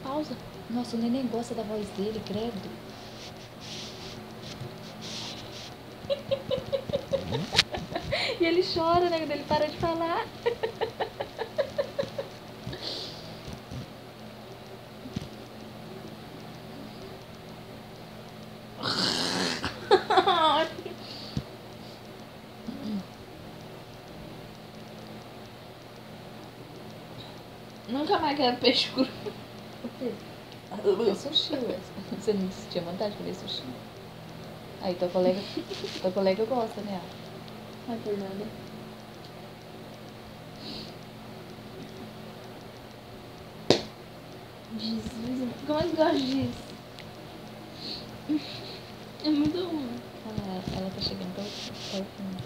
Pausa. Nossa, o neném gosta da voz dele, credo. E ele chora, né? Quando ele para de falar. Nunca mais quero peixe cru. É sushi, ué. Você não tinha vontade de comer sushi? Aí tua colega gosta, né? Não é por nada. Jesus, como é que gosta disso? É muito ruim. Ela tá chegando perto.